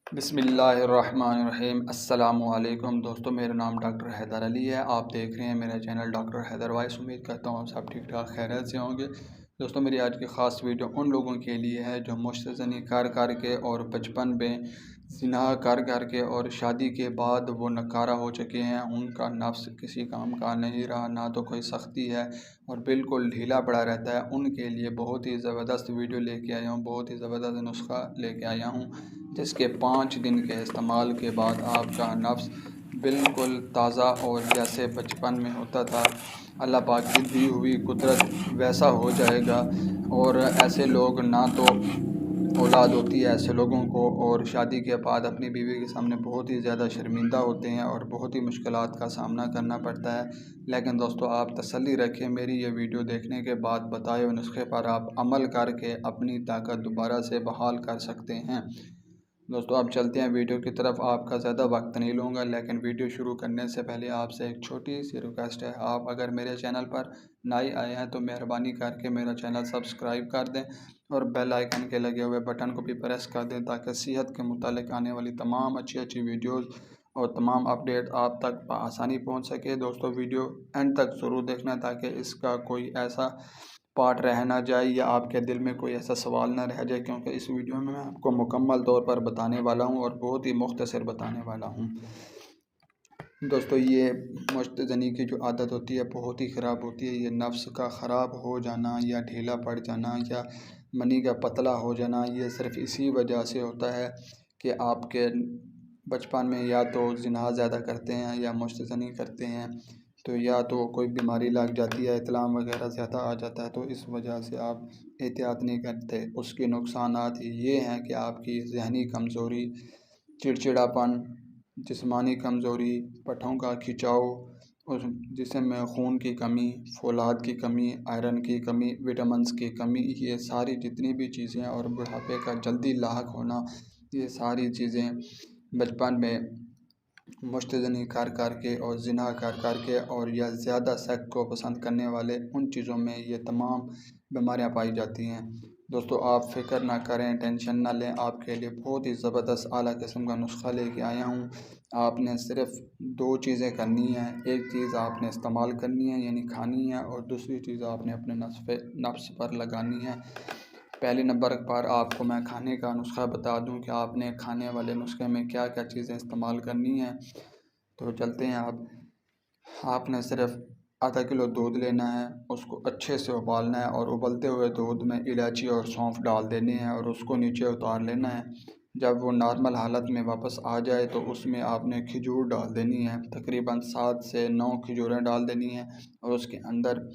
बिस्मिल्लाहिर्रहमानिर्रहीम। अस्सलामुअलैकुम दोस्तों, मेरा नाम डॉक्टर हैदर अली है। आप देख रहे हैं मेरा चैनल डॉक्टर हैदर वाइस। उम्मीद करता हूँ आप सब ठीक ठाक खैरियत से होंगे। दोस्तों, मेरी आज की ख़ास वीडियो उन लोगों के लिए है जो मुस्तज़नी कर के और बचपन में ज़िना कर के और शादी के बाद वो नकारा हो चुके हैं। उनका नफ्स किसी काम का नहीं रहा, ना तो कोई सख्ती है और बिल्कुल ढीला पड़ा रहता है। उनके लिए बहुत ही ज़बरदस्त वीडियो लेके आया हूँ, बहुत ही ज़बरदस्त नुस्खा लेके आया हूँ, जिसके 5 दिन के इस्तेमाल के बाद आपका नफ्स बिल्कुल ताज़ा और जैसे बचपन में होता था, अल्लाह पाक की दी हुई कुदरत वैसा हो जाएगा। और ऐसे लोग ना तो औलाद होती है ऐसे लोगों को, और शादी के बाद अपनी बीवी के सामने बहुत ही ज़्यादा शर्मिंदा होते हैं और बहुत ही मुश्किलात का सामना करना पड़ता है। लेकिन दोस्तों, आप तसल्ली रखें, मेरी ये वीडियो देखने के बाद बताए हुए नुस्खे पर आप अमल करके अपनी ताकत दोबारा से बहाल कर सकते हैं। दोस्तों, आप चलते हैं वीडियो की तरफ। आपका ज़्यादा वक्त नहीं लूँगा, लेकिन वीडियो शुरू करने से पहले आपसे एक छोटी सी रिक्वेस्ट है। आप अगर मेरे चैनल पर नए आए हैं तो मेहरबानी करके मेरा चैनल सब्सक्राइब कर दें और बेल आइकन के लगे हुए बटन को भी प्रेस कर दें, ताकि सेहत के मुतालिक आने वाली तमाम अच्छी वीडियोज़ और तमाम अपडेट आप तक आसानी पहुँच सके। दोस्तों, वीडियो एंड तक ज़रूर देखना, ताकि इसका कोई ऐसा पार्ट रह ना जाए या आपके दिल में कोई ऐसा सवाल ना रह जाए, क्योंकि इस वीडियो में मैं आपको मुकम्मल तौर पर बताने वाला हूं और बहुत ही मुख्तसर बताने वाला हूं। दोस्तों, ये मुस्तज़नी की जो आदत होती है बहुत ही ख़राब होती है। ये नफ्स का ख़राब हो जाना या ढीला पड़ जाना या मनी का पतला हो जाना, ये सिर्फ़ इसी वजह से होता है कि आपके बचपन में या तो ज़िना ज़्यादा करते हैं या मुस्तज़नी करते हैं, तो या तो कोई बीमारी लग जाती है, इत्लाम वगैरह ज़्यादा आ जाता है, तो इस वजह से आप एहतियात नहीं करते। उसके नुकसानात ये हैं कि आपकी ज़हनी कमज़ोरी, चिड़चिड़ापन, जिस्मानी कमज़ोरी, पट्ठों का खिंचाव और जिस्म में खून की कमी, फौलाद की कमी, आयरन की कमी, विटामिन्स की कमी, ये सारी जितनी भी चीज़ें और बुढ़ापे का जल्दी लाहक होना, ये सारी चीज़ें बचपन में मुस्तज़नी कर के और ज़िना कर के और या ज़्यादा सेक्स को पसंद करने वाले, उन चीज़ों में ये तमाम बीमारियां पाई जाती हैं। दोस्तों, आप फ़िक्र ना करें, टेंशन ना लें, आपके लिए बहुत ही ज़बरदस्त आला किस्म का नुस्खा लेके आया हूँ। आपने सिर्फ़ 2 चीज़ें करनी हैं। एक चीज़ आपने इस्तेमाल करनी है यानी खानी है, और दूसरी चीज़ आपने अपने नफ्स पर लगानी है। पहले नंबर पर आपको मैं खाने का नुस्खा बता दूं कि आपने खाने वाले नुस्खे में क्या क्या चीज़ें इस्तेमाल करनी है। तो चलते हैं। आपने सिर्फ आधा किलो दूध लेना है, उसको अच्छे से उबालना है और उबलते हुए दूध में इलायची और सौंफ डाल देनी है और उसको नीचे उतार लेना है। जब वो नॉर्मल हालत में वापस आ जाए तो उसमें आपने खजूर डाल देनी है, तकरीबन 7 से 9 खजूरें डाल देनी हैं, और उसके अंदर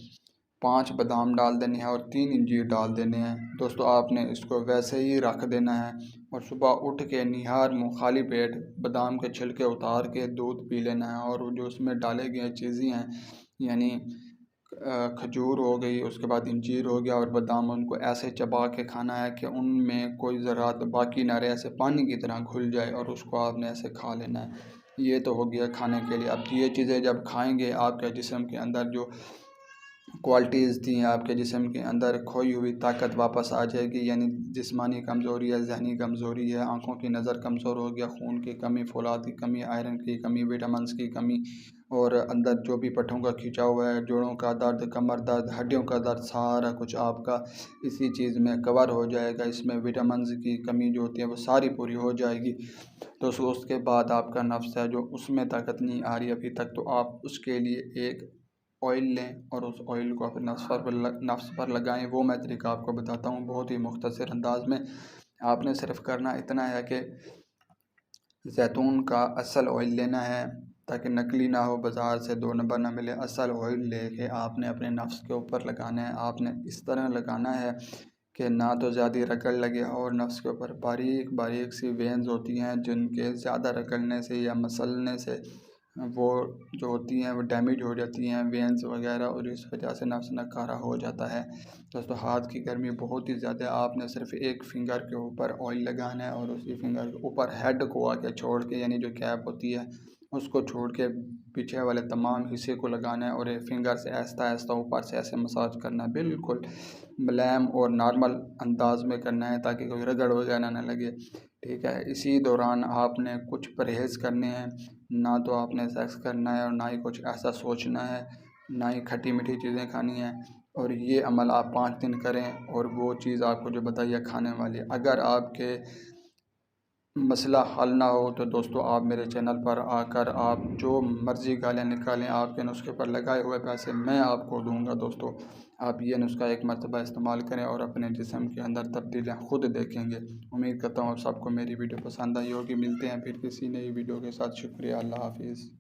5 बादाम डाल देने हैं और 3 अंजीर डाल देने हैं। दोस्तों, आपने इसको वैसे ही रख देना है और सुबह उठ के निहार मुँह खाली पेट बादाम के छिलके उतार के दूध पी लेना है। और जो उसमें डाले गए चीज़ें हैं यानी खजूर हो गई, उसके बाद अंजीर हो गया और बादाम, उनको ऐसे चबा के खाना है कि उनमें कोई ज़रात बाकी ना रहे, ऐसे पानी की तरह घुल जाए, और उसको आपने ऐसे खा लेना है। ये तो हो गया खाने के लिए। अब ये चीज़ें जब खाएंगे, आपके जिस्म के अंदर जो क्वालिटीज़ थी, आपके जिस्म के अंदर खोई हुई ताकत वापस आ जाएगी, यानी जिस्मानी कमज़ोरी है, ज़हनी कमज़ोरी है, आँखों की नज़र कमज़ोर हो गया, खून की कमी, फौलाद की कमी, आयरन की कमी, विटामिन्स की कमी, और अंदर जो भी पट्ठों का खिंचाव है, जोड़ों का दर्द, कमर दर्द, हड्डियों का दर्द, सारा कुछ आपका इसी चीज़ में कवर हो जाएगा। इसमें विटामिन्स की कमी जो होती है वो सारी पूरी हो जाएगी। तो उसके बाद आपका नफ्स है जो उसमें ताकत नहीं आ रही अभी तक, तो आप उसके लिए एक ऑयल लें और उस ऑयल को अपने नफ्स पर लगाएं। वो मैं तरीका आपको बताता हूँ बहुत ही मुख्तसर अंदाज में। आपने सिर्फ करना इतना है कि जैतून का असल ऑयल लेना है, ताकि नकली ना हो, बाज़ार से 2 नंबर ना मिले। असल ऑयल लेके आपने अपने नफ्स के ऊपर लगाना है। आपने इस तरह लगाना है कि ना तो ज़्यादा रगड़ लगे, और नफ्स के ऊपर बारीक बारीक सी वेन्स होती हैं जिनके ज़्यादा रगड़ने से या मसलने से वो जो होती हैं वो डैमेज हो जाती हैं वेन्स वगैरह, और इस वजह से नफ्स नकारा हो जाता है। दोस्तों, हाथ की गर्मी बहुत ही ज़्यादा है। आपने सिर्फ एक फिंगर के ऊपर ऑयल लगाना है और उसी फिंगर के ऊपर हेड को आके छोड़ के, यानी जो कैप होती है उसको छोड़ के पीछे वाले तमाम हिस्से को लगाना है, और एक फिंगर से आहिस्ता आहिस्ता ऊपर से ऐसे मसाज करना है। बिल्कुल मुलायम और नॉर्मल अंदाज में करना है, ताकि कोई रगड़ वगैरह ना लगे। ठीक है। इसी दौरान आपने कुछ परहेज़ करने हैं, ना तो आपने सेक्स करना है और ना ही कुछ ऐसा सोचना है, ना ही खट्टी मीठी चीज़ें खानी हैं। और ये अमल आप 5 दिन करें और वो चीज़ आपको जो बताई है खाने वाली, अगर आपके मसला हल ना हो तो दोस्तों आप मेरे चैनल पर आकर आप जो मर्ज़ी गालियाँ निकालें, आपके नुस्खे पर लगाए हुए पैसे मैं आपको दूंगा। दोस्तों आप ये नुस्खा एक मरतबा इस्तेमाल करें और अपने जिस्म के अंदर तब्दीलियाँ खुद देखेंगे। उम्मीद करता हूँ आप सबको मेरी वीडियो पसंद आई होगी। मिलते हैं फिर किसी नई वीडियो के साथ। शुक्रिया, अल्लाह हाफ़िज़।